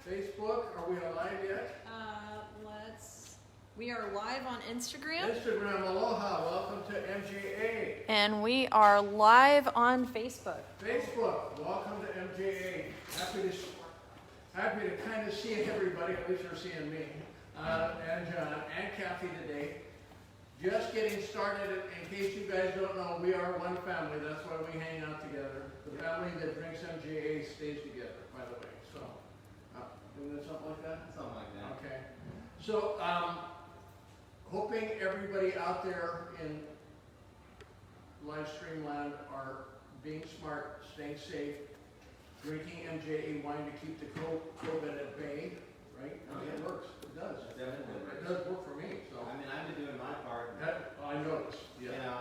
Facebook. Are we alive yet? We are live on Instagram. Instagram, aloha. Welcome to MJA. And we are live on Facebook. Facebook, welcome to MJA. Happy to kind of see everybody, at least you're seeing me, and John, and Kathy today. Just getting started, in case you guys don't know, we are one family. That's why we hang out together. The family that drinks MJA stays together, by the way. So, isn't it something like that? Something like that. Okay. So, hoping everybody out there in live stream land are being smart, staying safe, drinking MJA wine to keep the COVID at bay, right? I mean, it works. It does. It does work for me. So I mean, I've been doing my part. I noticed. Yeah. You know,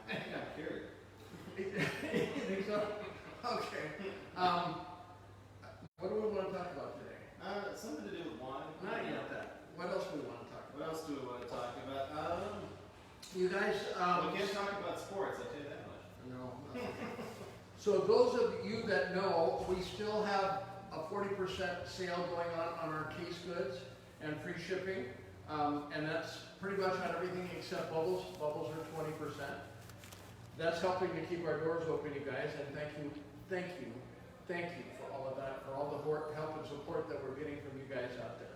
I'm curious. You think so? Okay. What do we want to talk about today? Something to do with wine. Not yet that. What else do we want to talk about? What else do we want to talk about? You guys, we can't talk about sports, I'll tell you that much. No. So those of you that know, we still have a 40% sale going on our case goods and free shipping. And that's pretty much on everything except bubbles. Bubbles are 20%. That's helping to keep our doors open, you guys, and thank you for all of that, for all the help and support that we're getting from you guys out there.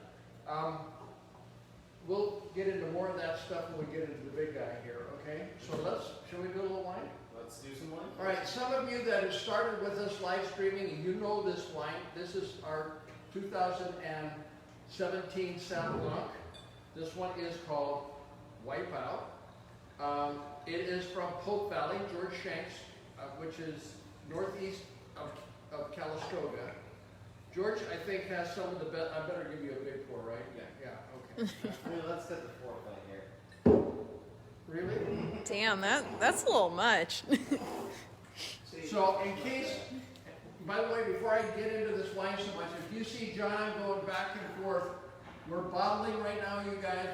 We'll get into more of that stuff when we get into the big guy here, okay? So shall we do a little wine? Let's do some wine. All right, some of you that have started with us live streaming, you know this wine. This is our 2017 Sauvignon Blanc. This one is called Wipeout. It is from Polk Valley, George Shanks, which is northeast of Calistoga. George, I think, has some of the best. I better give you a big pour, right? Yeah, okay. I mean, let's get the fork right here. Really? Damn, that's a little much. So, in case, by the way, before I get into this wine so much, if you see John going back and forth, we're bottling right now, you guys.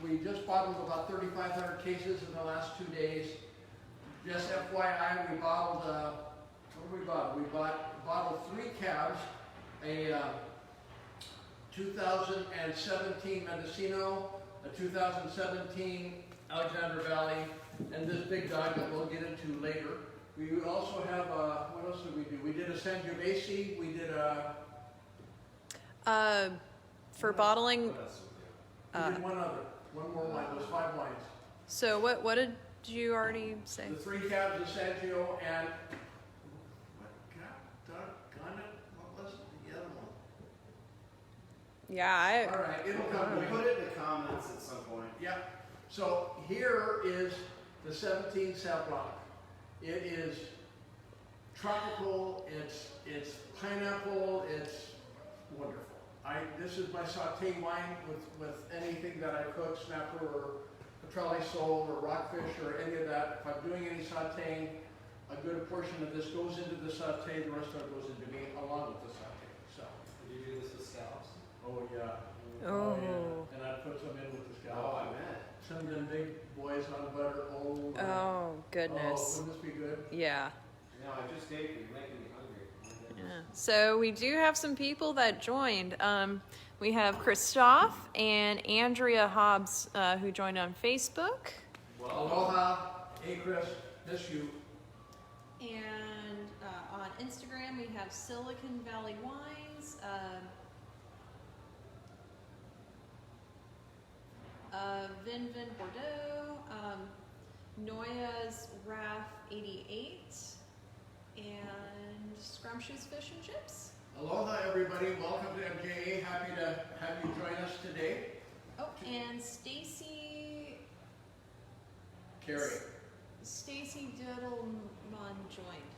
We just bottled about 3,500 cases in the last 2 days. Just FYI, we bottled, what did we bottle? We bottled 3 cabs, a 2017 Mendocino, a 2017 Alexander Valley, and this big dog that we'll get into later. We also have, what else did we do? We did a sangiovese, we did a... For bottling... What else do we do? We did one more wine, those 5 wines. So what did you already say? The 3 cabs of Sangio and... Doggone it, what was the other one? Yeah, All right, it'll come. We'll put it in the comments at some point. Yeah. So here is the 17 Sauv Blanc. It is tropical. It's pineapple. It's wonderful. This is my sauté wine with anything that I cook, snapper or petrale sole or rockfish or any of that. If I'm doing any sautéing, a good portion of this goes into the sauté. The rest of it goes into me along with the sauté. So. Did you do this with scallops? Oh yeah. Oh. Yeah. And I put some in with the scallops. Oh, I bet. Some of them big boys on butter. Oh. Oh, goodness. Oh, wouldn't this be good? Yeah. No, I just ate it. You're making me hungry. Yeah. So we do have some people that joined. We have Christoph and Andrea Hobbs who joined on Facebook. Well, aloha. Hey, Chris. Miss you. And on Instagram we have Silicon Valley Wines, Vin Bordeaux, Noya's Wrath 88, and Scrumptious Fish and Chips. Aloha, everybody. Welcome to MJA. Happy to have you join us today. Oh, and Stacy Diddleman joined.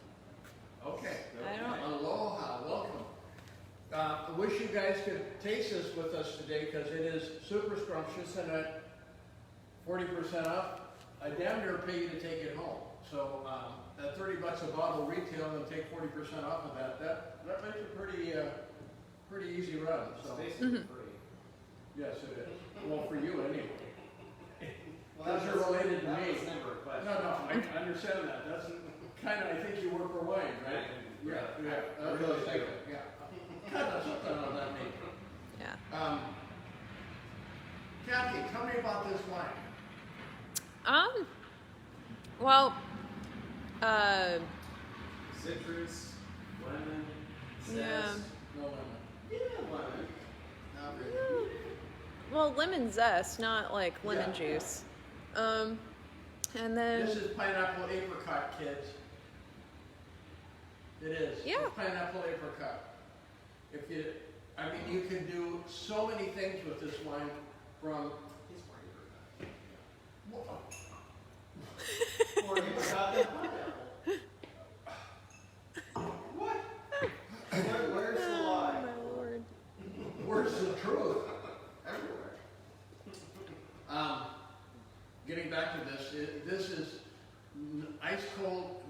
Okay. I don't- Aloha. Welcome. I wish you guys could taste this with us today because it is super scrumptious and at 40% off, I damn near pay you to take it home. So at $30 a bottle retail and take 40% off of that makes a pretty easy run. So It's basically free. yes, it is. Well, for you anyway. Well, Because you're related to that me. was never a question. No, I understand that. That's kind of, I think you work for wine, right? Yeah. I really think it. Yeah. Kind of something on that about this wine. Well, Citrus, lemon, zest. yeah. No lemon. Yeah, lemon. Not really. Well, lemon zest, not like lemon Yeah. juice. And then This is pineapple apricot, kids. It is. Yeah. It's pineapple apricot. If you, I mean, you can do so many things with this wine from. He's more apricot. Whoa. More apricot than pineapple. What? Where's the lie? Oh, my lord. Where's the truth? Everywhere. Getting back to this, this is ice cold,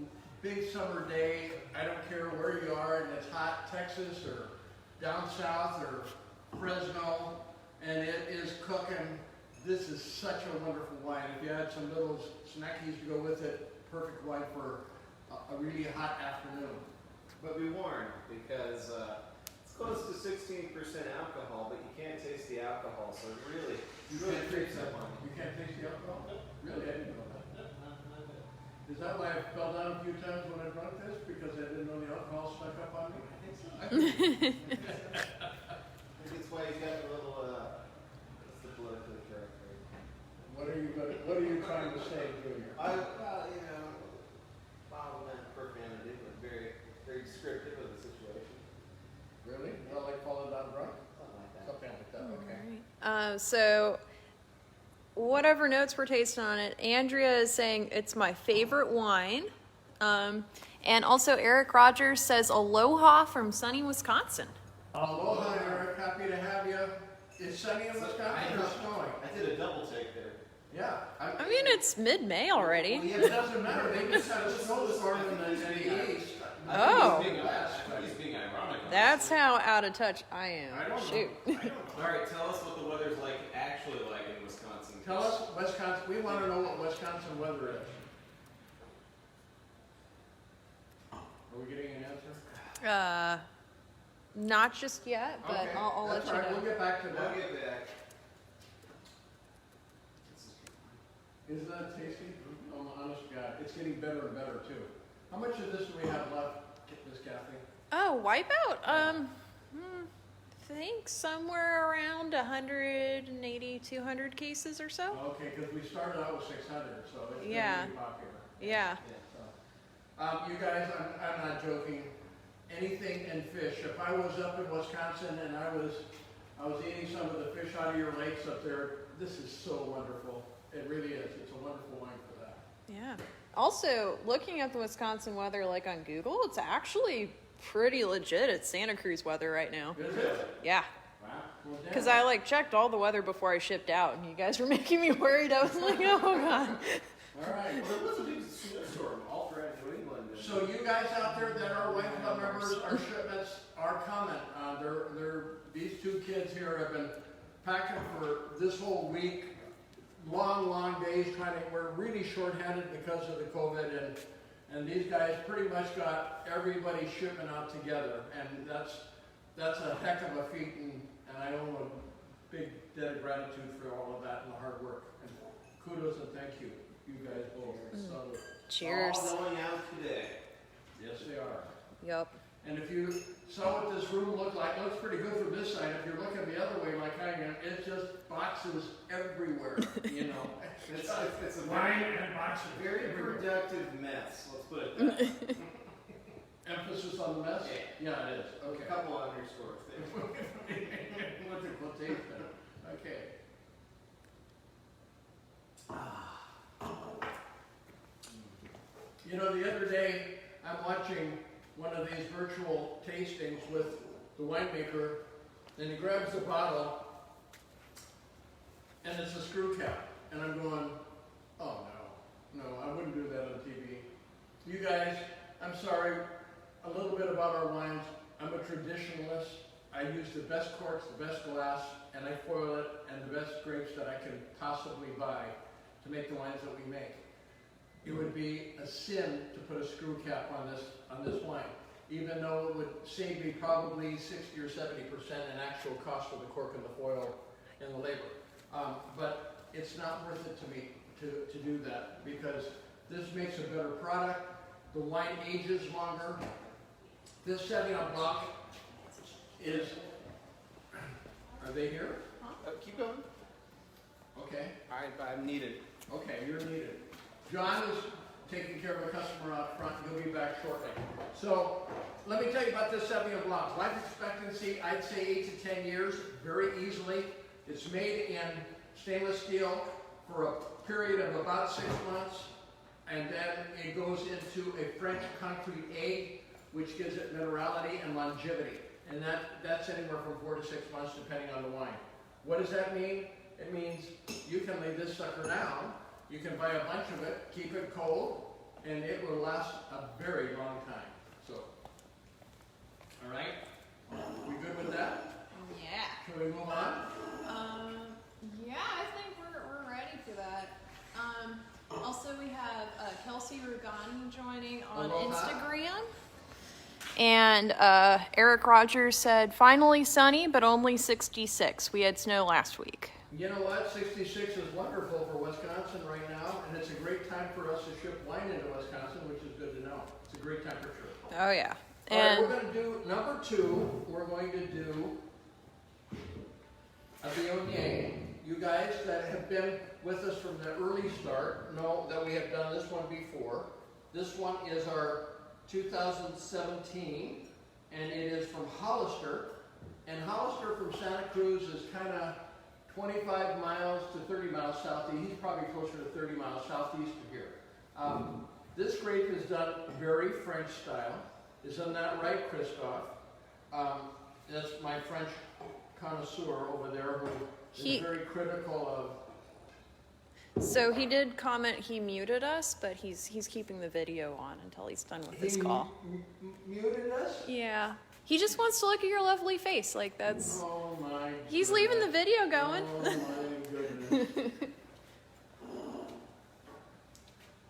big summer day. I don't care where you are, and it's hot, Texas or down south or Fresno, and it is cooking. This is such a wonderful wine. If you had some little snackies to go with it, perfect wine for a really hot afternoon. But be warned, because it's close to 16% alcohol, but you can't taste the alcohol, so it really creeps up on you. You can't taste the alcohol? Really? I didn't know that. Is that why I fell down a few times when I drank this? Because I didn't know the alcohol stuck up on me? I think so. I I think it's why he's got a little, what's the politically correct word? What are you trying to say, Junior? Well, you know, bottleneck profanity, but very, very descriptive of the situation. Really? Not like falling down drunk? Something like that. Something like that, okay. So whatever notes we're tasting on it, Andrea is saying it's my favorite wine. And also Eric Rogers says aloha from sunny Wisconsin. Aloha, Eric. Happy to have you. Is sunny in Wisconsin or snowing? I did a double take there. Yeah. I mean, it's mid-May already. Well, yeah, it doesn't matter. They just had a snowstorm in the east. Oh. He's being ironic. That's how out of touch I am. I don't know. Shoot. All right, tell us what the weather's like actually like in Wisconsin. Tell us, Wisconsin. We want to know what Wisconsin weather is. Are we getting an answer? Not just yet, but Okay, I'll let that's you all right. know. We'll get back to We'll that. get back. Isn't that tasty? Oh, honest to God, it's getting better and better too. How much of this do we have left, Miss Kathy? Oh, Wipeout. I think somewhere around 180, 200 cases or so. Okay, because we started out with 600, so it's Yeah. really popular. Yeah. So, you guys, I'm not joking. Anything in fish. If I was up in Wisconsin and I was eating some of the fish out of your lakes up there, this is so wonderful. It really is. It's a wonderful wine for that. Yeah. Also, looking at the Wisconsin weather, like on Google, it's actually pretty legit. It's Santa Cruz weather right now. Is it? Yeah. Wow. Well, damn. Because I checked all the weather before I shipped out, and you guys were making me worried. I was like, oh god. All right. Well, there was a big snowstorm all throughout New England. So you guys out there that are White Club members, our shipments are coming. These two kids here have been packing for this whole week. Long days we're really short-handed because of the COVID, and these guys pretty much got everybody's shipment out together, and that's a heck of a feat, and I owe a big debt of gratitude for all of that and the hard work. And kudos and thank you, you guys both. So, Cheers. All going out today. yes, they are. Yep. And if you saw what this room looked like, it looks pretty good from this side. If you're looking the other way like I am, it's just boxes everywhere, you know. It's a wine and boxes. very productive mess. Let's put it that way. Emphasis on the mess? Yeah, it is. Okay. A couple underscores there. What's the quotation? Okay. You know, the other day, I'm watching one of these virtual tastings with the winemaker, and he grabs the bottle, and it's a screw cap. And I'm going, oh no, I wouldn't do that on TV. You guys, I'm sorry, a little bit about our wines. I'm a traditionalist. I use the best corks, the best glass, and I foil it, and the best grapes that I can possibly buy to make the wines that we make. It would be a sin to put a screw cap on this wine, even though it would save me probably 60 or 70% in actual cost of the cork and the foil and the labor. But it's not worth it to me to do that because this makes a better product. The wine ages longer. This Sauvignon Blanc is, are they here? Keep going. Okay. I'm needed. Okay, you're needed. John is taking care of a customer out front. He'll be back shortly. So let me tell you about this Sauvignon Blanc. Life expectancy, I'd say 8 to 10 years, very easily. It's made in stainless steel for a period of about 6 months, and then it goes into a French concrete egg, which gives it minerality and longevity. And that's anywhere from 4 to 6 months, depending on the wine. What does that mean? It means you can lay this sucker down, you can buy a bunch of it, keep it cold, and it will last a very long time. So, all right? We good with that? Yeah. Can we move on? Yeah, I think we're ready for that. Also, we have Kelsey Rugani joining on Aloha. Instagram. And Eric Rogers said, finally sunny, but only 66. We had snow last week. You know what? 66 is wonderful for Wisconsin right now, and it's a great time for us to ship wine into Wisconsin, which is good to know. It's a great temperature. Oh, yeah. All right, And we're going to do number 2. We're going to do a Viognier. You guys that have been with us from the early start know that we have done this one before. This one is our 2017, and it is from Hollister. And Hollister from Santa Cruz is kind of 25 miles to 30 miles southeast. He's probably closer to 30 miles southeast of here. This grape is done very French style. Isn't that right, Christophe? That's my French connoisseur over there who is very critical of. so he did comment he muted us, but he's keeping the video on until he's done with his call. Muted us? Yeah. He just wants to look at your lovely face. Like, that's... Oh my He's leaving the video going. Oh my goodness.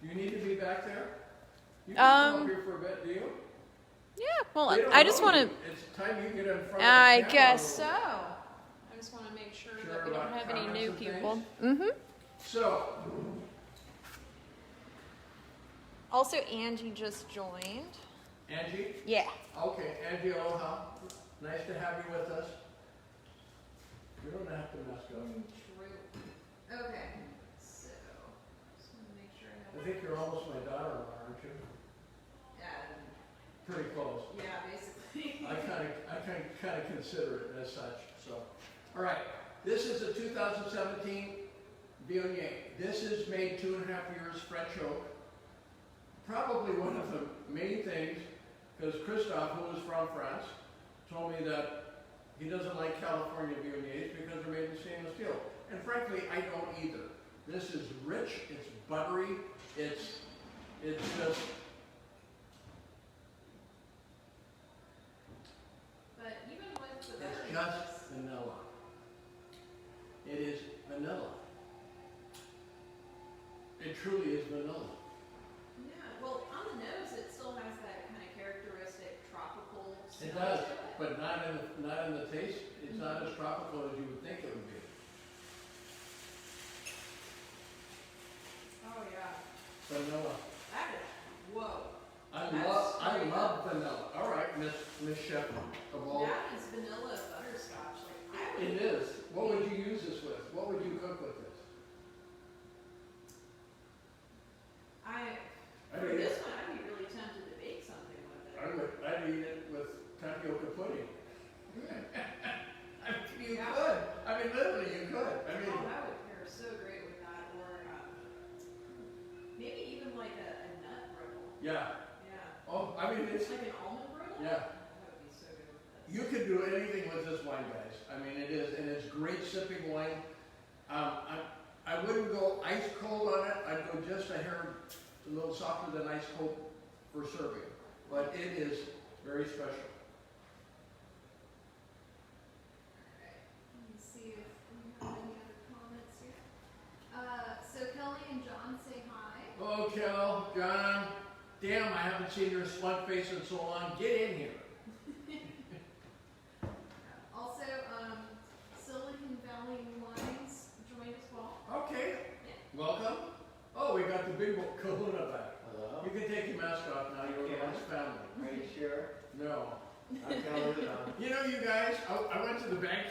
You need to be back there? You can come up here for a bit, do you? Yeah, well, They don't I just know want you. to... It's time you get in front of the I camera guess a so. little bit. I just want to make sure Sure that we don't about have any comments new and people. things? Mm-hmm. So, Also, Angie just joined. Angie? Yeah. Okay, Angie, aloha. Nice to have you with us. You don't have to mess up. True. Okay. So, just want to make sure I think you're almost my daughter-in-law, aren't you? Pretty close. Yeah, basically. I kind of consider it as such. So, all right. This is a 2017 Viognier. This is made 2.5 years French oak. Probably one of the main things, because Christophe, who is from France, told me that he doesn't like California Viogniers because they're made in stainless steel. And frankly, I don't either. This is rich. It's buttery. It's just. But even with the It's just vanilla. It is vanilla. It truly is vanilla. Yeah, well, on the nose, it still has that kind of characteristic tropical smell. It does, to it. but not in the taste. It's not as tropical as you would think it would be. Oh, yeah. Vanilla. That is, whoa. I love vanilla. All right, Miss Chef of all. That is vanilla butterscotch. Like, I would, It is. What would you use this with? What would you cook with this? for this one, I'd be really tempted to bake something with it. I'd eat it with tapioca pudding. I mean, you Yeah. could. I mean, literally, you could. I mean, Oh, that would pair so great with that, or maybe even like a nut brittle. yeah. Yeah. Oh, I mean, it's. Like an almond brittle? Yeah. That would be so good with this. You could do anything with this wine, guys. I mean, it is, and it's great sipping wine. I wouldn't go ice cold on it. I'd go just a hair, a little softer than ice cold for serving. But it is very special. Let me see if we have any other comments here. So Kelly and John say hi. Oh, Kel, John, damn, I haven't seen your smug face in so long. Get in here. Also, Silicon Valley Wines kahuna back. Hello? You can take your mask off now, you're a large family. Are you sure? No. I'm telling you now. You know, you guys, I went to the bank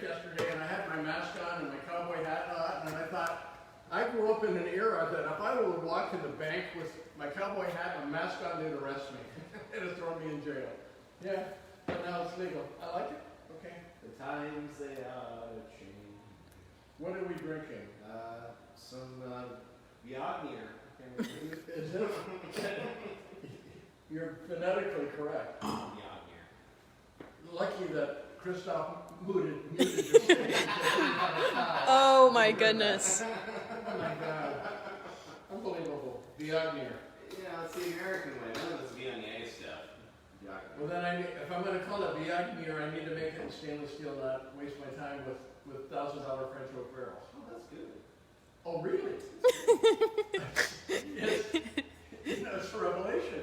yesterday and I had my mask on and my cowboy hat on, and I thought, I grew up in an era that if I would walk to the bank with my cowboy hat and mask on, they'd arrest me. They'd throw me in jail. Yeah, but now it's legal. I like it. Okay. The times they are changing. What are we drinking? Some Viognier. Is it? You're phonetically correct. Viognier. Lucky that Christoph muted your stage. Oh my goodness. Oh my God. Unbelievable. Viognier. Yeah, it's the American way. None of this Viognier stuff. Viognier. Well, then if I'm going to call it Viognier, I need to make it in stainless steel, not waste my time with $1,000 French oak barrels. Oh, that's good. Oh, really? Yes. You know, it's a revelation.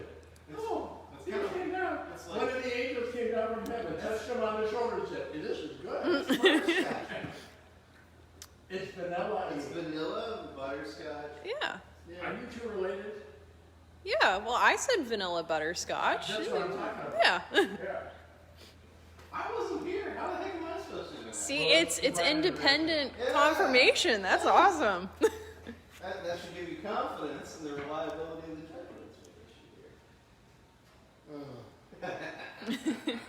He came down. It's One of the angels came down from heaven, touched him on the shoulder and said, this is good. It's vanilla. It's vanilla, butterscotch. Yeah. Are you two related? Yeah, well, I said vanilla butterscotch. That's what I'm talking about. Yeah. Yeah. I wasn't here. How the heck am I supposed to know? See, Well, it's it's independent Yeah. confirmation. That's awesome. That should give you confidence in the reliability of the judgments we issue here.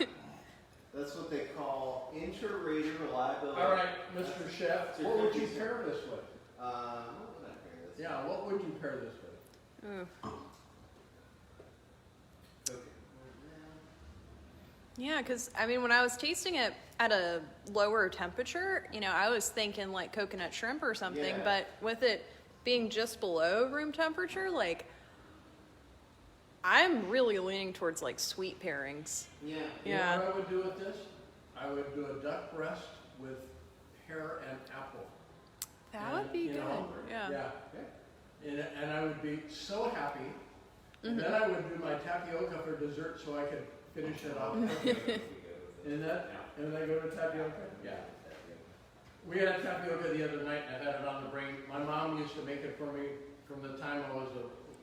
That's what they call inter-rater reliability. All right, Mr. Chef, what would you pair this with? What would I pair this Yeah, what would you pair this with? Ooh. with? Okay. Yeah, because I mean, when I was tasting it at a lower temperature, you know, I was thinking like coconut shrimp or something, Yeah. but with it being just below room temperature, like, I'm really leaning towards like sweet pairings. Yeah. You know Yeah. what I would do with this? I would do a duck breast with pear and apple. That And, would be you good. know, Yeah. Yeah. And I would be so happy. And then I would do my tapioca for dessert so I could finish it off. And then I go to tapioca? Yeah. We had tapioca the other night and I had it on the brain. My mom used to make it for me from the time I was a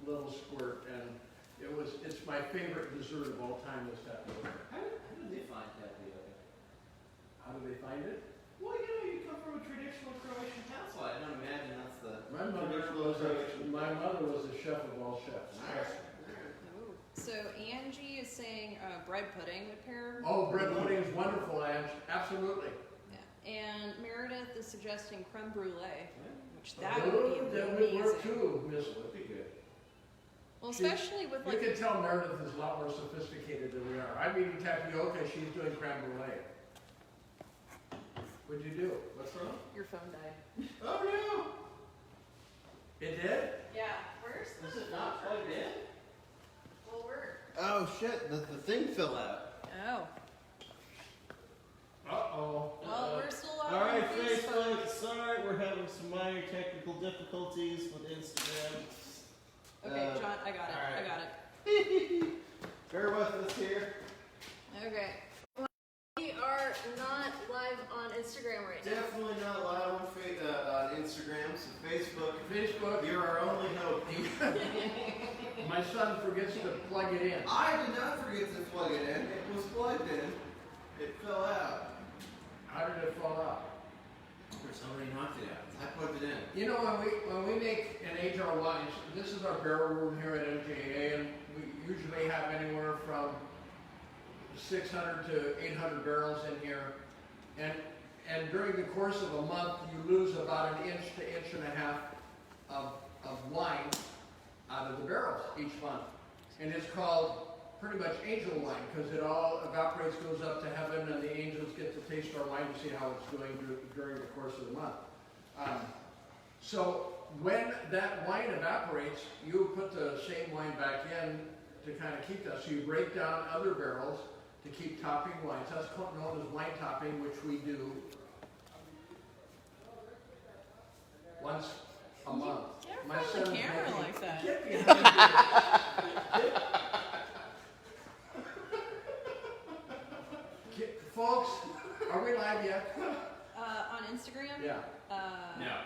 little squirt, and it's my favorite dessert of all time, this tapioca. How did they find tapioca? How do they find it? Well, you come from a traditional Croatian household. I don't imagine that's the My traditional Croatian. mother was a chef of all chefs. So Angie is saying bread pudding would pair. Oh, bread pudding is wonderful, Ange. Absolutely. Yeah. And Meredith is suggesting creme brulee, which That that would be would amazing. work too, Miss. Would be good. Well, She- especially with You like can tell Meredith is a lot more sophisticated than we are. I'm eating tapioca, she's doing creme brulee. What'd you do? What's wrong? your phone died. Oh no! It did? Yeah. Where's Is it not plugged in? Well, we're. Oh shit! The thing fell out. Oh. Uh-oh. Well, we're still on All right, Facebook. Facebook. Sorry, we're having some minor technical difficulties with Instagram. Okay, John, I got it. all right. I got it. Bear with us here. Okay. We are not live on Instagram right now. Definitely not live on Instagram, so Facebook. you're our only hope. My son forgets to plug it in. I did not forget to plug it in. It was plugged in. It fell out. How did it fall out? Somebody knocked it out. I plugged it in. You know, when we make and age our wines, this is our barrel room here at MJA, and we usually have anywhere from 600 to 800 barrels in here. And during the course of a month, you lose about an inch to inch and a half of wine out of the barrels each month. And it's called pretty much angel wine, because it all evaporates, goes up to heaven, and the angels get to taste our wine to see how it's doing during the course of the month. So when that wine evaporates, you put the same wine back in to kind of keep that. So you break down other barrels to keep topping wines. That's known as wine topping, which we do once a month. You're from the camera making- like that. Get behind me. Folks, are we live yet? On Instagram? Yeah. No.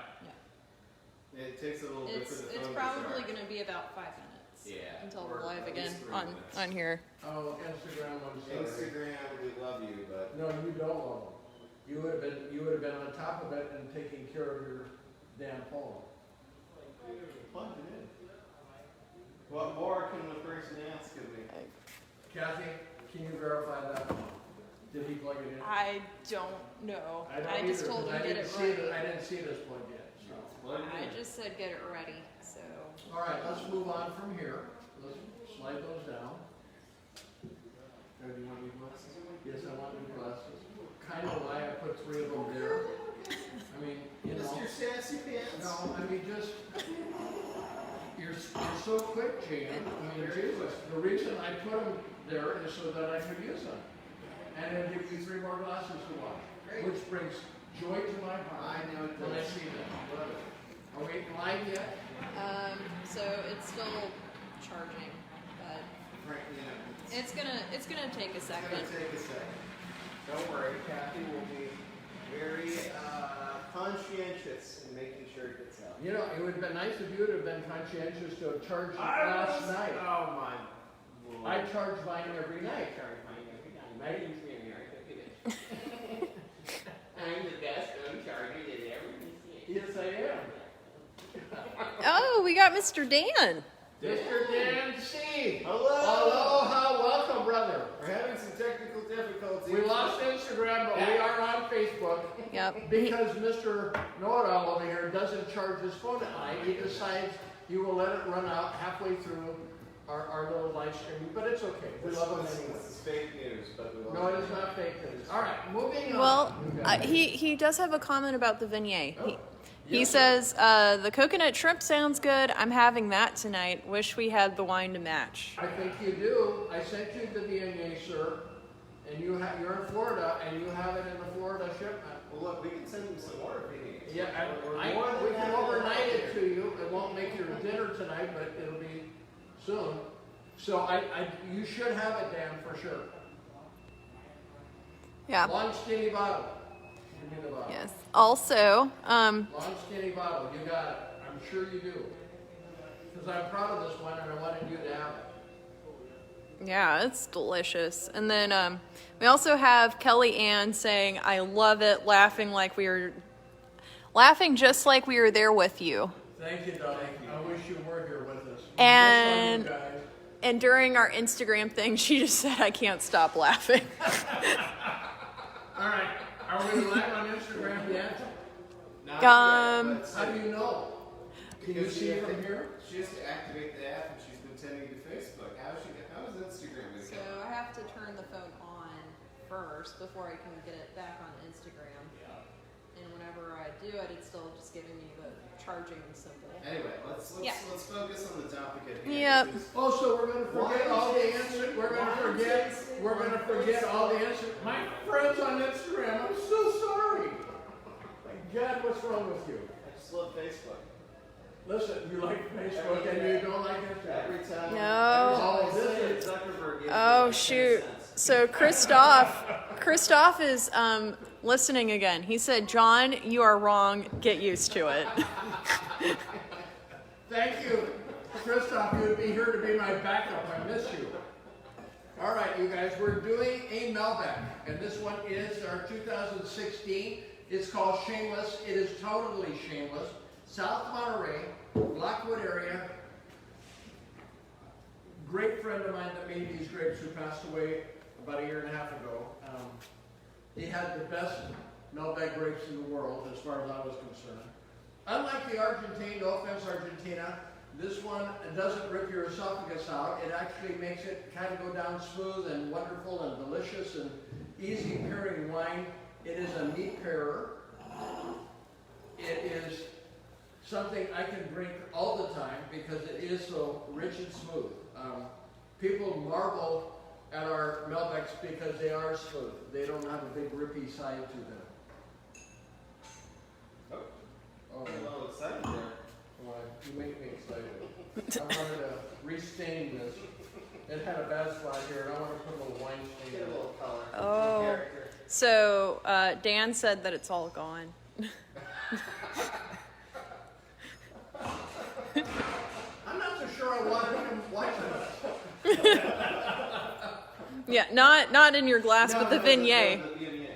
It takes a little bit for the phone It's to probably charge. going to be about 5 minutes. Yeah. Until or we're live at again least 3 on minutes. here. Oh, Instagram, I'm sorry. Instagram, we love you, but No, you don't love them. You would have been on top of it and taking care of your damn phone. plug it in. What more can the person ask of me? Kathy, can you verify that? Did he plug it in? I don't know. don't I just either, told 'cause him I get didn't it see ready. I didn't see this plugged in. So. Plug it I in. just said get it ready. So All right, let's move on from here. Let's slide those down. Or do you want new glasses? Yes, I want new glasses. Kind of why I put 3 of them there. I mean, you know. Mr. Sassy Pants. No, I mean, just, you're so quick, Gene. I mean, Jesus. The reason I put them there is so that I could use them. And then give you 3 more glasses to watch. Which brings joy to my heart. I know it when I does. see them. Are we live yet? so it's still charging, but Right, yeah. it's gonna take a It's second. gonna take a second. Don't worry, Kathy will be very conscientious in making sure it gets out. You know, it would have been nice if you would have been conscientious to have charged it last night. Oh my Lord. I charge mine every night. My name's Vineyards. I'm the best uncharged in everything. Yes, I am. Oh, we got Mr. Dan. Mr. Dan C. Hello. Aloha, welcome, brother. We're having some technical difficulties. We lost Instagram, but we are on Facebook. Yep. Because Mr. Know-It-All over here doesn't charge his phone at night, he decides he will let it run out halfway through our little live streaming, but it's okay. We love him anyway. This is fake news, but we love No, it. it is not fake news. All right, moving on. Well, You guys. he does have a comment about the Viognier. Oh. He Yes, says the coconut shrimp sounds good. I'm having that tonight. Wish we had the wine to match. I think you do. I sent you the Viognier, sir, and you're in Florida, and you have it in the Florida shipment. Well, look, we can send them some more if you need. Yeah, we can overnight it to you. It won't make your dinner tonight, but it'll be soon. So you should have it, Dan, for sure. Yeah. Long skinny bottle. Give me the bottle. Yes. Also, Long skinny bottle. You got it. I'm sure you do. Because I'm proud of this one, and I wanted you to have it. yeah, it's delicious. And then we also have Kelly Ann saying, "I love it," laughing just like we were there with you. Thank you, darling. I wish you were here with us. And- We miss all you guys. And during our Instagram thing, she just said, "I can't stop laughing." All right. Are we live on Instagram yet? Not Um, yet, but How do you know? Can you see it from here? She has to activate the app, and she's been tending to Facebook. How is Instagram going to So go? I have to turn the phone on first before I can get it back on Instagram. And whenever I do it, it's still just giving me the charging symbol. Anyway, let's Yeah. focus on the topic at hand. Yep. This is- Oh, so we're going to forget Why all the takes- answers. We're why going to forget all the answers. My friends on Instagram, I'm so sorry. My God, what's wrong with you? I just love Facebook. Listen, you like Facebook and you don't like Instagram. Every time. No. Every time I say it, Zuckerberg gives Oh me 10 shoot! cents. So Christoph is listening again. He said, "John, you are wrong. Get used to it." Thank you. Christoph, you would be here to be my backup. I miss you. All right, you guys, we're doing a Malbec, and this one is our 2016. It's called Shameless. It is totally shameless. South Monterey, Blackwood area. Great friend of mine that made these grapes who passed away about 1.5 years ago. He had the best Malbec grapes in the world as far as I was concerned. Unlike the Argentine, no offense Argentina, this one doesn't rip your esophagus out. It actually makes it kind of go down smooth and wonderful and delicious and easy pairing wine. It is a meat pairer. It is something I can drink all the time because it is so rich and smooth. People marvel at our Malbecs because they are smooth. They don't have a big rippy side to them. Oh, I'm a little excited there. Boy, you make me excited. I wanted to restain this. It had a bad spot here, and I want to put a little wine stain Get a in it. little color. Oh. Character. So Dan said that it's all gone. Yeah, not in your glass, but the Viognier. The Viognier.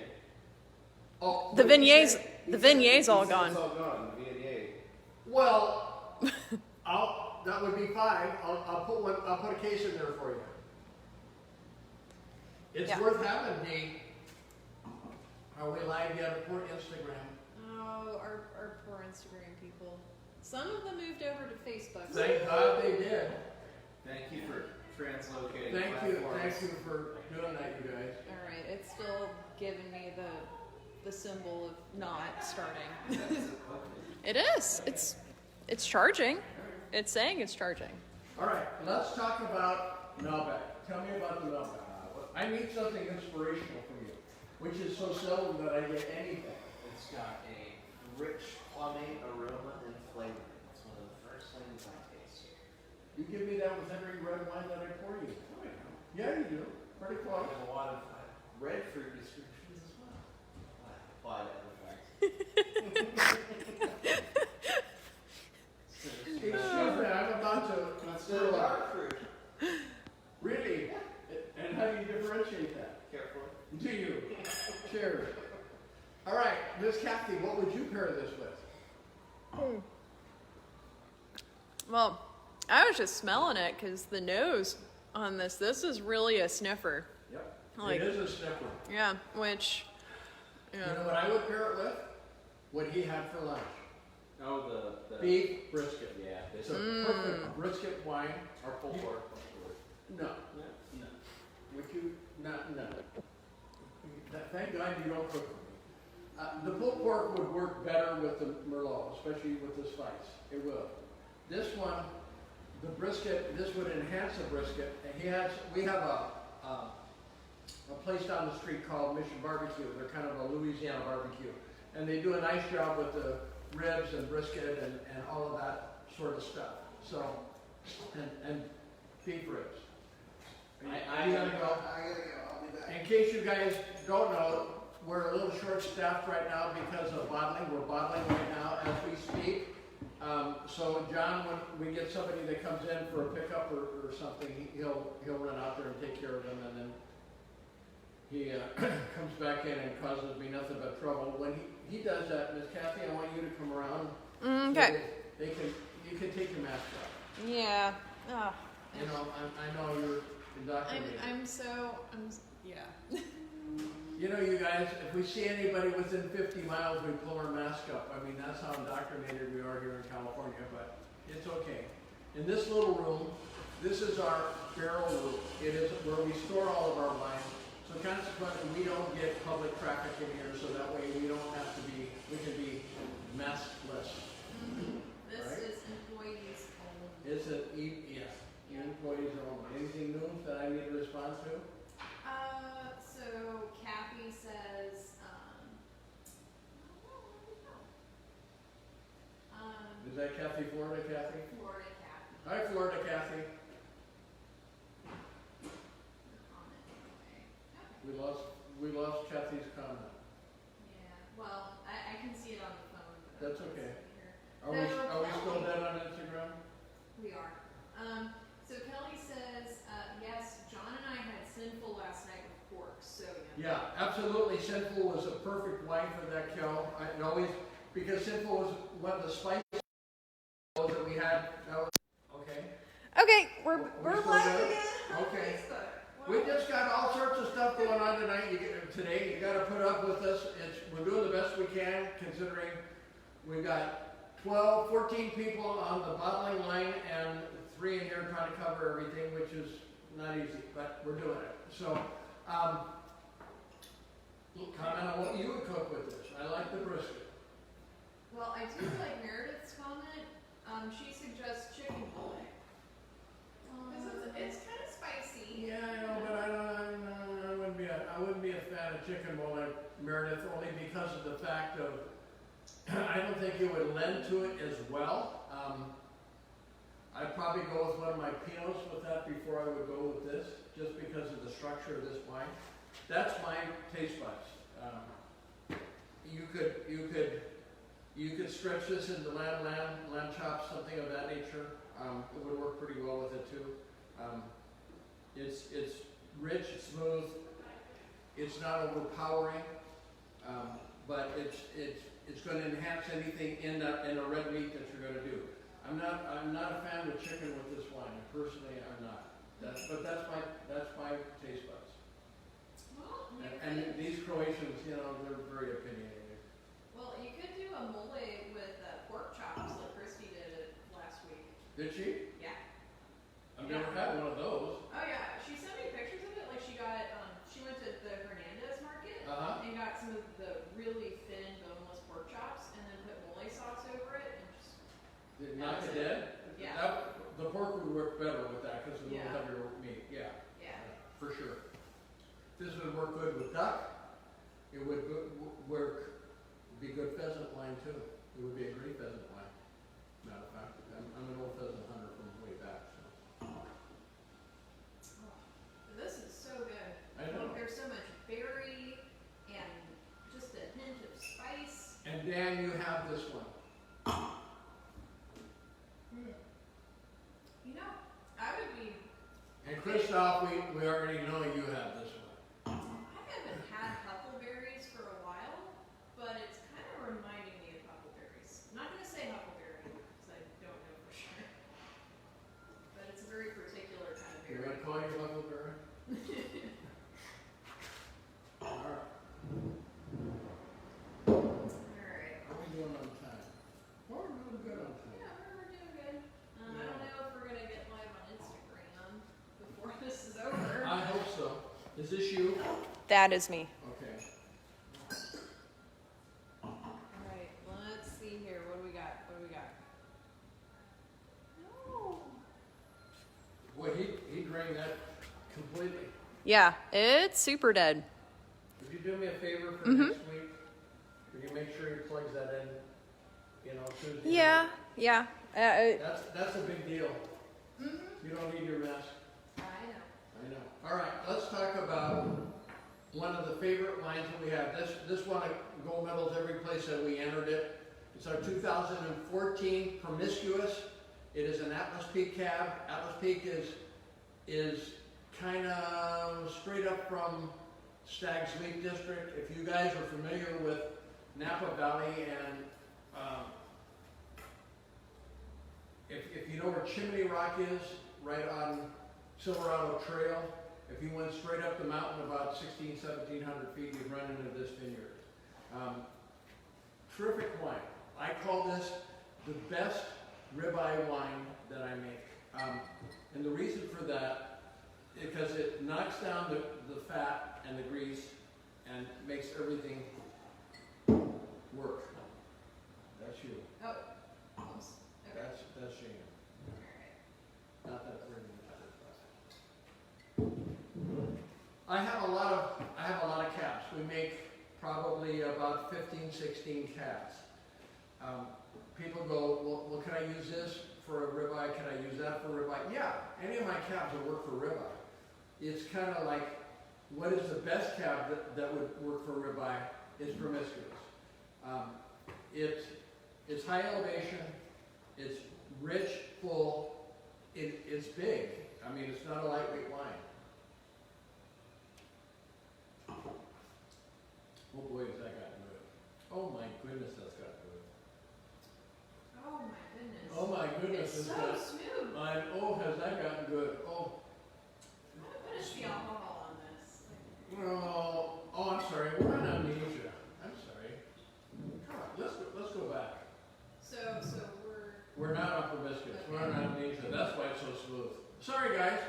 Oh, The what did you Vignier's say? the Vignier's all He said gone. It's all gone. The Viognier. Well, that would be fine. I'll put a case in there for you. It's Yeah. worth having, Dee. Are we live yet? Poor Instagram. Oh, our poor Instagram people. Some of them moved over to Facebook. Thank God they did. Thank you for translocating. Thank you platforms. for doing that, you guys. All right, it's still giving me the symbol of not starting. It is. It's charging. It's saying it's charging. All right, let's talk about Malbec. Tell me about the Malbec. I need something inspirational from you, which is so seldom that I get anything. It's got a rich plummy aroma and flavor. It's one of the first things I taste. You give me that with every red wine that I pour you. Oh, yeah. Yeah, you do. Pretty I close. have a lot of red fruit descriptions as well. I apply that in fact. Excuse me, I'm about to Instead pour of out. dark fruit. Really? And how do you differentiate that? Careful. Do you? Cheers. All right, Miss Kathy, what would you pair this with? Well, I was just smelling it because the nose on this is really a sniffer. Yep. Like- It is a sniffer. Yeah, which, You know what I would pair it with? What he had for lunch. Oh, the Beef brisket. Yeah. It's a perfect brisket wine. Or pulled pork. No. No. Would you not? No. Thank God you don't cook for me. The pulled pork would work better with the merlot, especially with the spice. It will. This one, the brisket, this would enhance the brisket. And we have a place down the street called Mission Barbecue. They're kind of a Louisiana barbecue, and they do a nice job with the ribs and brisket and all of that sort of stuff. So, and beef ribs. I gotta go. I'll be back. In case you guys don't know, we're a little short-staffed right now because of bottling. We're bottling right now as we speak. So John, when we get somebody that comes in for a pickup or something, he'll run out there and take care of them, and then he comes back in and causes me nothing but trouble. When he does that, Miss Kathy, I want you to come around. okay. So you can take your mask off. Yeah. Oh, You know, I know you're indoctrinated. yeah. You know, you guys, if we see anybody within 50 miles, we pull our mask up. I mean, that's how indoctrinated we are here in California, but it's okay. In this little room, this is our barrel room. It is where we store all of our wine. So consequently, we don't get public traffic in here, so that way we can be maskless. This Right? is employees only. Yes, employees only. Anything new that I need to respond to? So Kathy says, Is that Kathy, Florida, Kathy? Florida Kathy. Hi, Florida, Kathy. Comment anyway. We lost Kathy's comment. Yeah, well, I can see it on the phone. But That's I can't okay. see it here. Are we still dead on Instagram? We are. So Kelly says, yes, John and I had Sinful last night with pork, so Yeah, absolutely. Sinful was a perfect wine for that, Kel. Because Sinful was one of the spices that we had. Okay. Okay, we're still live good? again. on Okay. Facebook. We just got all sorts of stuff going on tonight. Today, you got to put up with us. We're doing the best we can, considering we've got 14 people on the bottling line and 3 in here trying to cover everything, which is not easy, but we're doing it. So, comment on what you would cook with this. I like the brisket. Well, I do like Meredith's comment. She suggests chicken fillet. It's kind of spicy. Yeah, I know, but I wouldn't be a fan of chicken bowl like Meredith, only because of the fact of I don't think it would lend to it as well. I'd probably go with one of my pinots with that before I would go with this, just because of the structure of this wine. That's my taste buds. You could stretch this into lamb chops, something of that nature. It would work pretty well with it too. It's rich, it's smooth, it's not overpowering, but it's going to enhance anything in a red meat that you're going to do. I'm not a fan of chicken with this wine. Personally, I'm not. But that's my taste buds. Well, And these Croatians, you know, they're very opinionated. well, you could do a mole with pork chops like Christy did it last week. Did she? Yeah. I've never had one of those. Oh yeah, she sent me pictures of it. Like she got, she went to the Hernandez market Uh-huh. and got some of the really thin boneless pork chops, and then put mole sauce over it, and just Did it knock it dead? yeah, The pork would work better with that because it's a Yeah. little heavier meat. Yeah, yeah. for sure. This would work good with duck. It would work, be good pheasant wine too. It would be a great pheasant wine. Matter of fact, I'm an old pheasant hunter from way back. So. This is so good. I know. Like, there's so much berry and just a hint of spice. And Dan, you have this one. You know, I would be. And Christoph, we already know you have this one. I haven't had huckleberries for a while, but it's kind of reminding me of huckleberries. I'm not going to say huckleberry because I don't know for sure. But it's a very particular kind of You're berry. going to call you Huckleberry? All right. Alright. How are we doing on time? Well, we're doing good on time. Yeah, we're doing good. I don't know if we're going to get live on Instagram before this is over. I hope so. Is this you? That is me. Okay. Alright, let's see here. What do we got? No. Boy, he drained that completely. Yeah, it's super dead. Would you do me a favor for next week? Would you make sure he plugs that in, you know, Tuesday? Yeah, night? yeah. That's a big deal. You don't need your mess. I know. I know. All right, let's talk about one of the favorite wines that we have. This won gold medals every place that we entered it. It's our 2014 Promiscuous. It is an Atlas Peak cab. Atlas Peak is kind of straight up from Stag's Leap District. If you guys are familiar with Napa Valley and if you know where Chimney Rock is, right on Silverado Trail, if you went straight up the mountain about 1,700 feet, you'd run into this vineyard. Terrific wine. I call this the best ribeye wine that I make. And the reason for that, because it knocks down the fat and the grease and makes everything work. That's you. Oh, oops. Okay. That's Shane. Alright. Not that we're in the I have a lot of cabs. We make probably about 15, 16 cabs. People go, well, can I use this for a ribeye? Can I use that for a ribeye? Yeah, any of my cabs will work for ribeye. It's kind of like, what is the best cab that would work for ribeye? It's Promiscuous. It's high elevation. It's rich, full. It's big. I mean, it's not a lightweight wine. Oh boy, has that gotten good. Oh my goodness, that's got good. Oh my goodness. Oh my goodness, It's so got, smooth. oh, has that gotten good. Oh, What is the alcohol on this? oh, I'm sorry, we're on Amnesia. I'm sorry. Come on, let's go back. So We're not on Promiscuous, we're on Amnesia. That's why it's so smooth. Sorry guys,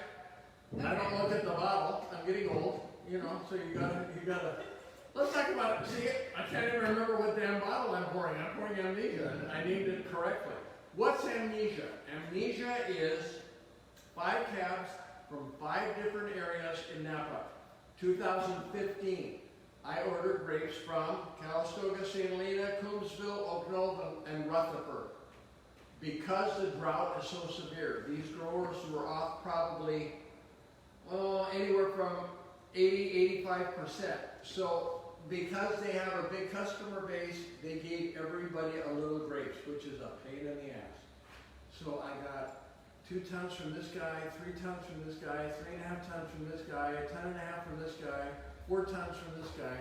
I don't look at the bottle. I'm getting old, you know, so you gotta. Let's talk about it. See, I can't even remember what damn bottle I'm pouring. I'm pouring Amnesia, and I named it correctly. What's Amnesia? Amnesia is 5 cabs from 5 different areas in Napa. 2015. I ordered grapes from Calistoga, St. Helena, Coombsville, Oak Knoll, and Rutherford. Because the drought is so severe, these growers were off probably anywhere from 80–85%. So because they have a big customer base, they gave everybody a little grapes, which is a pain in the ass. So I got 2 tons from this guy, 3 tons from this guy, 3.5 tons from this guy, 10.5 from this guy, 4 tons from this guy.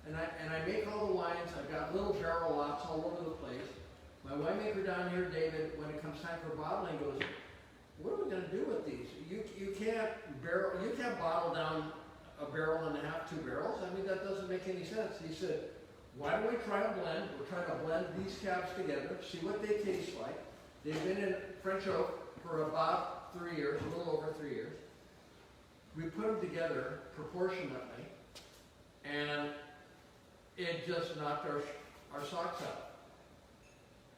And I make all the wines. I've got little barrel lots all over the place. My winemaker down here, David, when it comes time for bottling, goes, what are we going to do with these? You can't bottle down a barrel and a half, 2 barrels. I mean, that doesn't make any sense. He said, why don't we try a blend? We're trying to blend these cabs together, see what they taste like. They've been in French oak for about 3 years, a little over 3 years. We put them together proportionately, and it just knocked our socks out.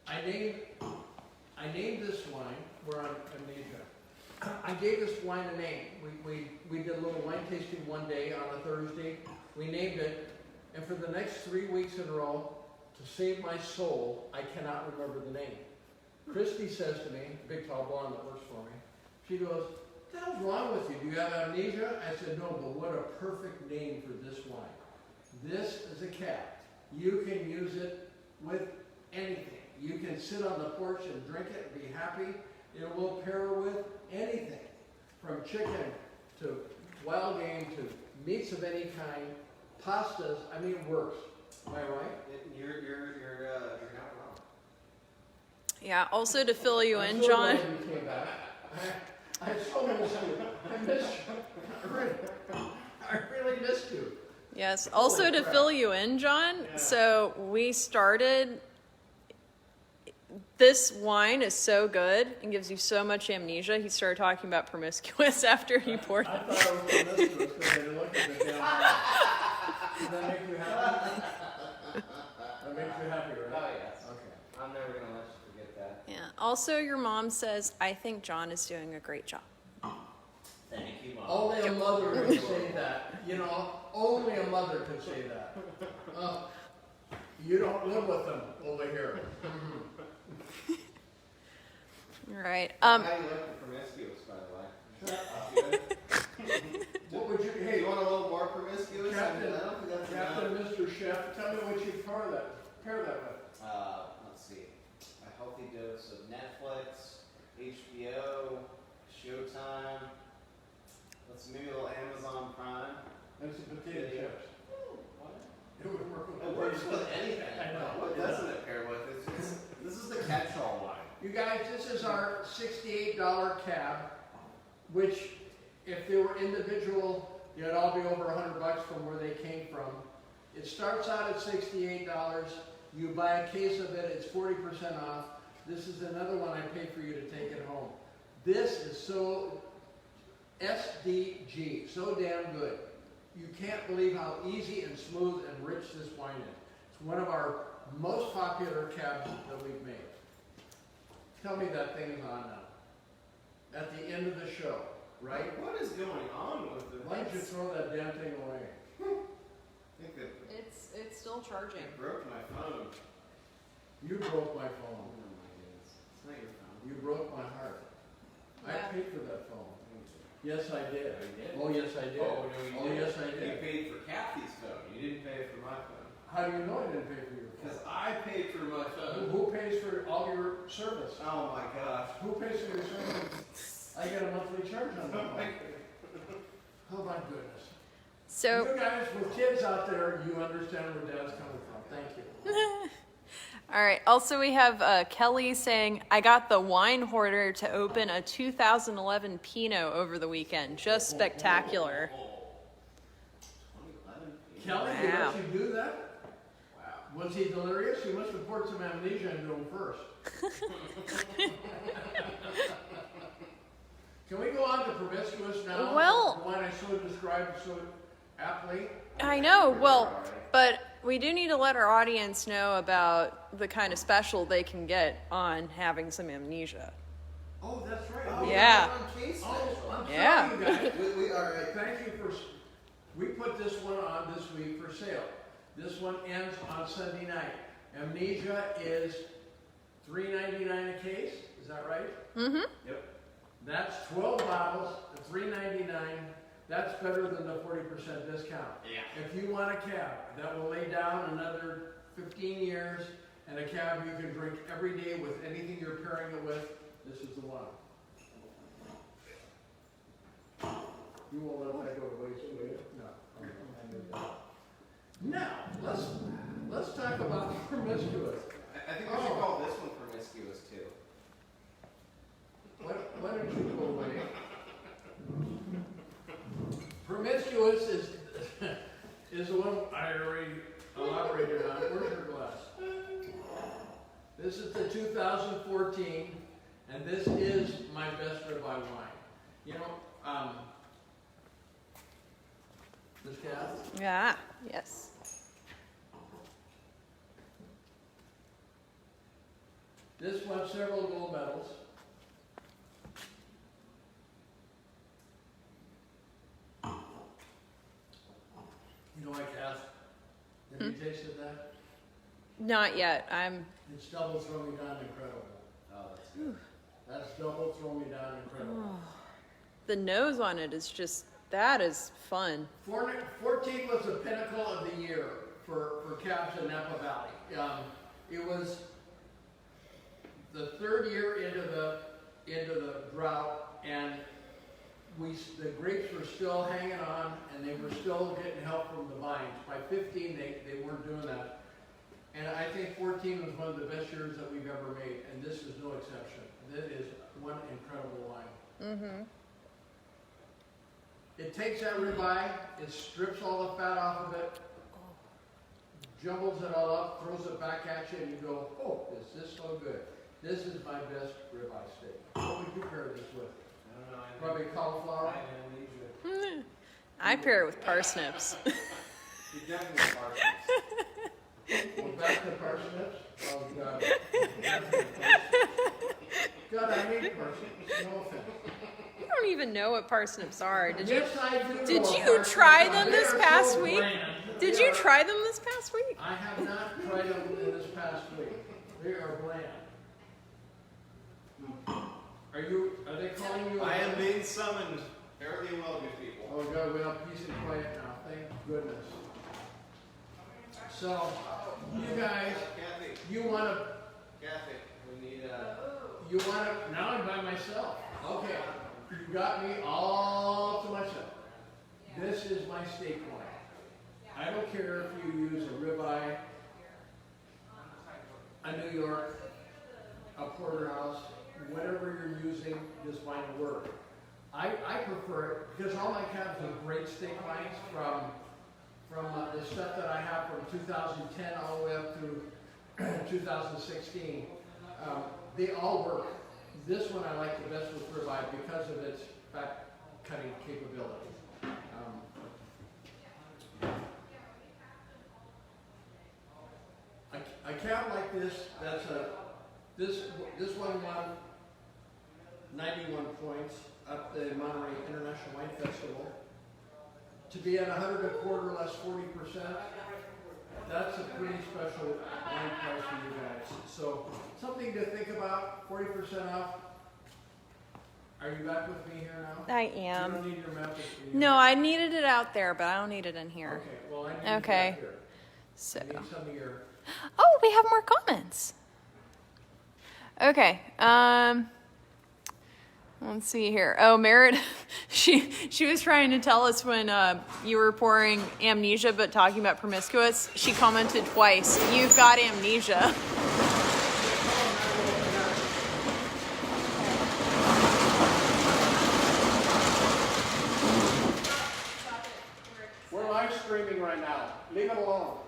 I named this wine, we're on Amnesia. I gave this wine a name. We did a little wine tasting one day on a Thursday. We named it, and for the next 3 weeks in a row, to save my soul, I cannot remember the name. Christy says to me, big tall blonde that works for me, she goes, what the hell's wrong with you? Do you have amnesia? I said, no, but what a perfect name for this wine. This is a cab. You can use it with anything. You can sit on the porch and drink it and be happy. It will pair with anything, from chicken to wild game to meats of any kind, pastas. I mean, it works. Am I right? You're not wrong. Yeah, also to fill you in, so John. glad you came back. I so missed you. I missed you. I really missed you. Yes, also to fill you in, John. Yeah. So we started, this wine is so good and gives you so much amnesia. He started talking about Promiscuous after he poured I it. thought I was promiscuous because I looked at the damn thing. Does that make you happy? That makes you happy, right? Oh, yes. Okay. I'm never going to let you forget that. Yeah. Also, your mom says, I think John is doing a great job. Thank you, Mom. Only a mother can say that. You know, only a mother can say that. You don't live with them over here. All right. How do you like the Promiscuous, by the way? Good. What would you, Hey, hey, you want a little more Promiscuous? Captain, I don't think that's Captain, enough. Mr. Chef, tell me what you pair that with. Let's see. A healthy dose of Netflix, HBO, Showtime. Let's maybe a little Amazon Prime. And some potato Yeah. chips. It would work with It works with anything. I know. What doesn't it pair with? This is the catch-all wine. You guys, this is our $68 cab, which if they were individual, it'd all be over $100 from where they came from. It starts out at $68. You buy a case of it, it's 40% off. This is another one I paid for you to take it home. This is so SDG, so damn good. You can't believe how easy and smooth and rich this wine is. It's one of our most popular cabs that we've made. Tell me that thing is on now. At the end of the show, right? What is going on with it? Why don't you throw that damn thing away? I think that It's still charging. it broke my phone. You broke my Oh phone. my goodness. It's not your phone. You broke my heart. Yeah. I paid for that phone. Yes, I did. Oh, you did? Oh, yes, I did. Oh, no, you Oh, didn't. yes, I You did. paid for Kathy's phone. You didn't pay for my phone. How do you know I didn't pay for your Because phone? I paid for my phone. Who pays for all your service? Oh my gosh. Who pays for your service? I get a monthly charge on my phone. Oh my goodness. So, You guys with kids out there, you understand where Dad's coming from. Thank you. all right. Also, we have Kelly saying, I got the wine hoarder to open a 2011 Pinot over the weekend. Just spectacular. 2011. Kelly, he Wow. let you do that? Wow. Was he delirious? You must have poured some amnesia into him first. Can we go on to Promiscuous now? Well- The one I so described so aptly. I know. Well, but we do need to let our audience know about the kind of special they can get on having some amnesia. Oh, that's right. Oh, Yeah. we're on case Oh, special. I'm Yeah. sorry, you guys. We all right. Thank you for, we put this one on this week for sale. This one ends on Sunday night. Amnesia is $3.99 a case, is that right? Mm-hmm. Yep. That's 12 bottles at $3.99. That's better than the 40% discount. Yeah. If you want a cab that will lay down another 15 years and a cab you can drink every day with anything you're pairing it with, this is the one. You won't let that go to waste, will you? No. Now, let's talk about Promiscuous. I think we should call this one Promiscuous too. Why don't you go away? Promiscuous is the one I already elaborated on. Where's your glass? This is the 2014, and this is my best ribeye wine. You know, this Kath? Yeah, yes. This won several gold medals. You know what, Kath? Have you tasted that? Not yet. It's double throw me down incredible. Oh, that's good. That's double throw me down incredible. The nose on it is just, that is fun. 14 was the pinnacle of the year for cabs in Napa Valley. It was the third year into the drought, and the grapes were still hanging on, and they were still getting help from the vines. By 15, they weren't doing that. And I think 14 was one of the best years that we've ever made, and this is no exception. That is one incredible wine. Mm-hmm. It takes that ribeye, it strips all the fat off of it, jumbles it all up, throws it back at you, and you go, oh, is this so good? This is my best ribeye steak. What would you pair this with? I don't know. Probably cauliflower? I pair it with parsnips. You definitely parsnips. Well, back to parsnips? Oh, God. God, I hate parsnips. No offense. You don't even know what parsnips are. Did you? Yes, I do. Did know you parsnips try are. them They this are past so week? bland. Did They you are- try them this past week? I have not tried them in this past week. They are bland. Are they calling you? I am being summoned. Apparently well, good people. Oh God, we have peace and quiet now. Thank goodness. So, you guys, Kathy, you want to, we need now I'm by myself. Okay, you got me all to myself. This is my steak wine. I don't care if you use a ribeye, a New York, a porterhouse, whatever you're using, this wine will work. I prefer it because all my cabs are great steak wines from the stuff that I have from 2010 all the way up to 2016. They all work. This one I like the best with ribeye because of its fat cutting capability. A cab like this, this one won 91 points at the Monterey International Wine Festival. To be at 100 a quarter less 40%, that's a pretty special wine price for you guys. So something to think about, 40% off. Are you back with me here now? I You am. don't need your map. No, I needed it out there, but I don't need it in here. Okay, well I need it Okay. back here. So. I need some of your... Oh, we have more comments. Okay. Let's see here. Oh, Merritt, she was trying to tell us when you were pouring Amnesia, but talking about Promiscuous. She commented twice. You've got amnesia. We're live streaming right now. Leave it alone.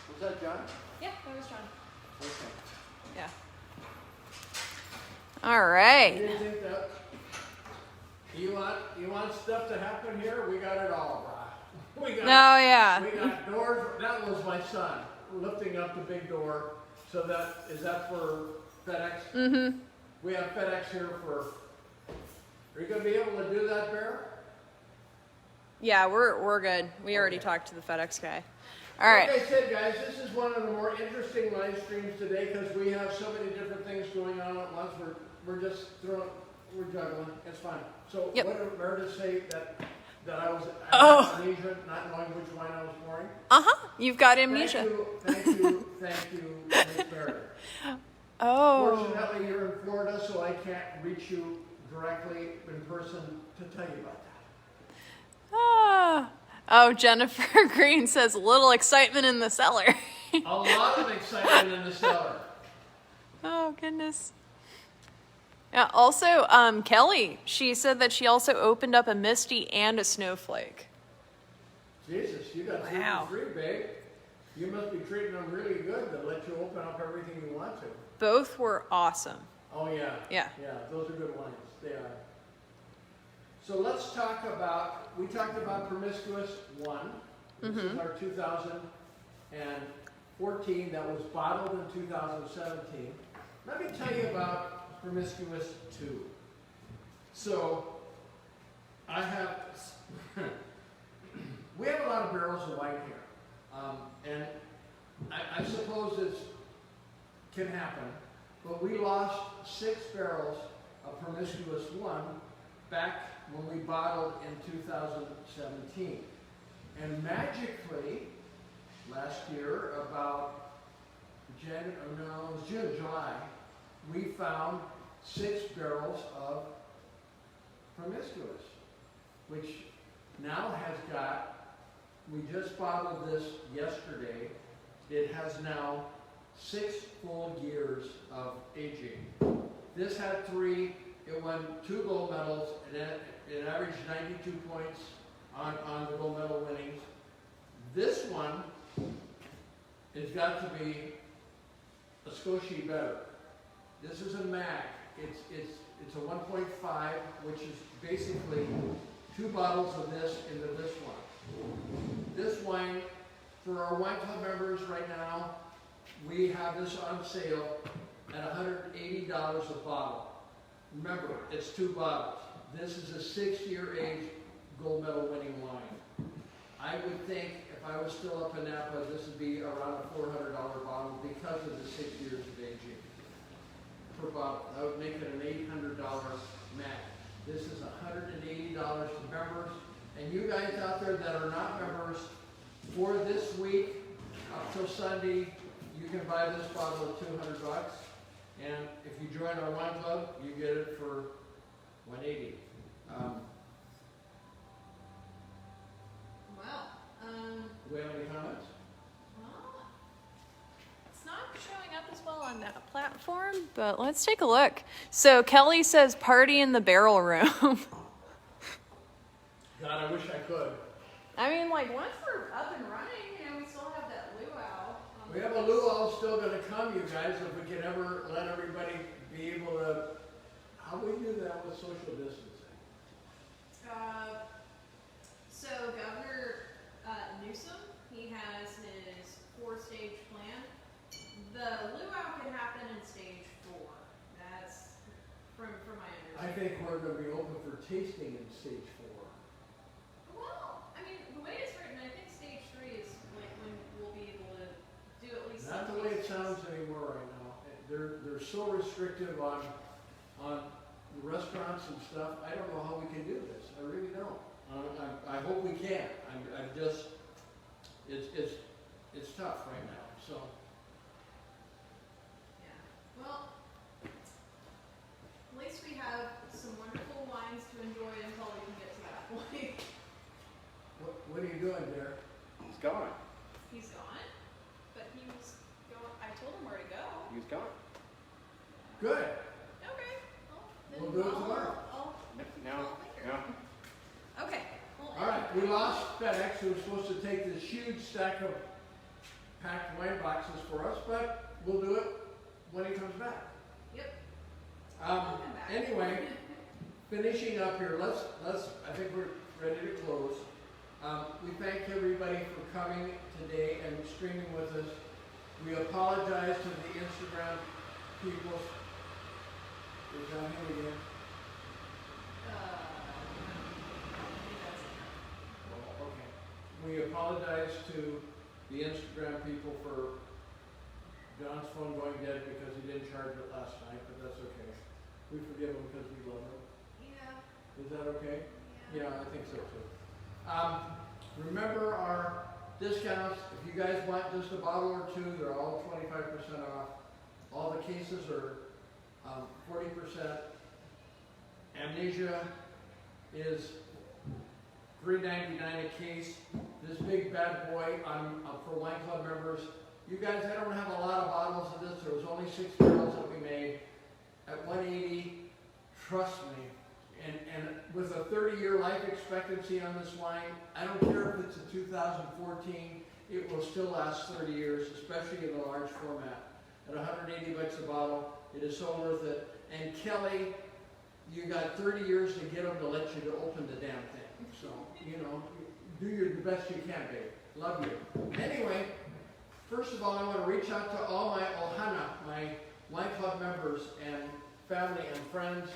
Was that John? Yeah, that was John. Okay. Yeah. All right. You didn't think that? You want stuff to happen here? We got it all, brah. We got, Oh, yeah. We got doors. That was my son lifting up the big door. So is that for FedEx? Mm-hmm. We have FedEx here for. Are you gonna be able to do that, Bear? Yeah, we're good. We already Okay. talked to the FedEx guy. All right. Like I said, guys, this is one of the more interesting live streams today because we have so many different things going on at once. We're just we're juggling. It's fine. So Yep. what did Meredith say that I was amnesia, not knowing which wine I was pouring? Uh-huh. You've got amnesia. Thank you, Miss Meredith. Oh. Fortunately, you're in Florida, so I can't reach you directly in person to tell you about that. Ah. Oh, Jennifer Green says, little excitement in the cellar. A lot of excitement in the cellar. Oh, goodness. Yeah, also, Kelly, she said that she also opened up a Misty and a Snowflake. Jesus, you got 3 Wow. for 3, babe. You must be treating them really good to let you open up everything you want to. Both were awesome. Oh, yeah. Yeah. Yeah, those are good wines. They are. So let's talk about, we talked about Promiscuous 1. This is our 2014 that was bottled in 2017. Let me tell you about Promiscuous 2. So, I have, we have a lot of barrels of wine here. And I suppose this can happen, but we lost 6 barrels of Promiscuous 1 back when we bottled in 2017. And magically, last year, about June, July, we found 6 barrels of Promiscuous, which now has got, we just bottled this yesterday, it has now 6 full years of aging. This had 3, it won 2 gold medals, and it averaged 92 points on the gold medal winnings. This one has got to be a skoshi better. This is a MAC. It's a 1.5, which is basically 2 bottles of this into this one. This wine, for our wine club members right now, we have this on sale at $180 a bottle. Remember, it's 2 bottles. This is a 6-year age gold medal winning wine. I would think if I was still up in Napa, this would be around a $400 bottle because of the 6 years of aging per bottle. That would make it an $800 MAC. This is $180 to members. And you guys out there that are not members, for this week up till Sunday, you can buy this bottle at $200. And if you join our wine club, you get it for $180. Do we have any comments? Well, it's not showing up as well on that platform, but let's take a look. So Kelly says party in the barrel room. God, I wish I could. I mean, like, once we're up and running, we still have that luau. We have a luau still going to come, you guys, if we can ever let everybody be able to. How do we do that with social distancing? So Governor Newsom, he has his 4-stage plan. The luau can happen in stage 4. That's from my I understanding. think we're going to be open for tasting in stage 4. Well, I mean, the way it's written, I think stage 3 is like when we'll be able to do at least. Not the way it sounds anymore right now. They're so restrictive on the restaurants and stuff. I don't know how we can do this. I really don't. I hope we can. I'm just, it's tough right now. So. Yeah. Well, at least we have some wonderful wines to enjoy until we can get to that point. What are you doing there? He's gone. He's gone, but he was going. I told him where to go. He's gone. Good. Okay. Well, then We'll do it tomorrow. I'll No. call later. No. Okay. Well, All right, we lost FedEx, who was supposed to take this huge stack of packed wine boxes for us, but we'll do it when he comes back. Yep. I'll come back. Anyway, finishing up here, let's. I think we're ready to close. We thank everybody for coming today and streaming with us. We apologize to the Instagram people. Is that him again? Well, okay. We apologize to the Instagram people for John's phone going dead because he didn't charge it last night, but that's okay. We forgive him because we love him. Yeah. Is that okay? Yeah. Yeah, I think so too. Remember our discounts. If you guys want just a bottle or 2, they're all 25% off. All the cases are 40%. Amnesia is $3.99 a case. This big bad boy for wine club members. You guys, I don't have a lot of bottles of this. There was only 6 barrels that we made at $180. Trust me. And with a 30-year life expectancy on this wine, I don't care if it's a 2014, it will still last 30 years, especially in the large format. At 180 bucks a bottle, it is so worth it. And Kelly, you got 30 years to get them to let you to open the damn thing. So, you know, do the best you can, babe. Love you. Anyway, first of all, I want to reach out to all my ohana, my wine club members and family and friends,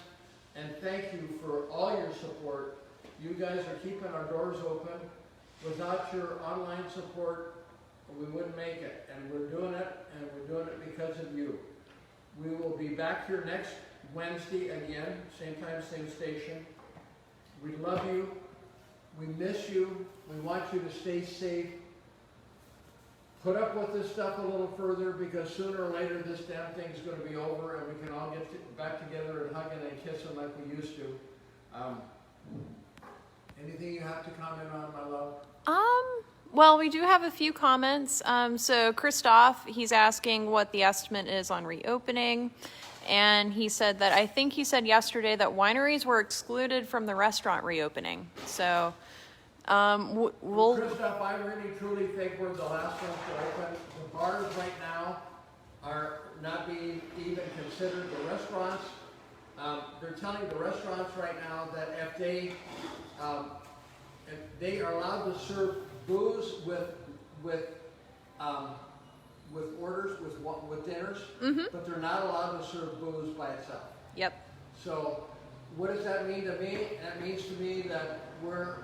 and thank you for all your support. You guys are keeping our doors open. Without your online support, we wouldn't make it. And we're doing it, and we're doing it because of you. We will be back here next Wednesday again, same time, same station. We love you. We miss you. We want you to stay safe. Put up with this stuff a little further, because sooner or later this damn thing's going to be over and we can all get back together and hugging and kissing like we used to. Anything you have to comment on, my love? Well, we do have a few comments. So Christoph, he's asking what the estimate is on reopening. And he said that, I think he said yesterday that wineries were excluded from the restaurant reopening. So, we'll... Christoph, I really truly think we're the last ones to open. The bars right now are not being even considered. The restaurants, they're telling the restaurants right now that if they are allowed to serve booze with orders, with dinners, but they're not allowed to serve booze by itself. Yep. So what does that mean to me? That means to me that we're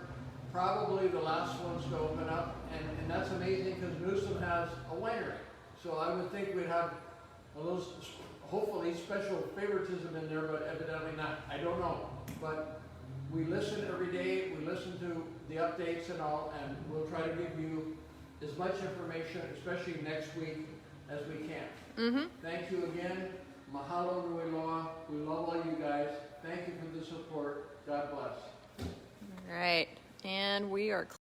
probably the last ones to open up, and that's amazing because Newsom has a winery. So I would think we'd have a little, hopefully, special favoritism in there, but evidently not. I don't know. But we listen every day, we listen to the updates and all, and we'll try to give you as much information, especially next week, as we can. Thank you again. Mahalo nui loa. We love all you guys. Thank you for the support. God bless. All right. And we are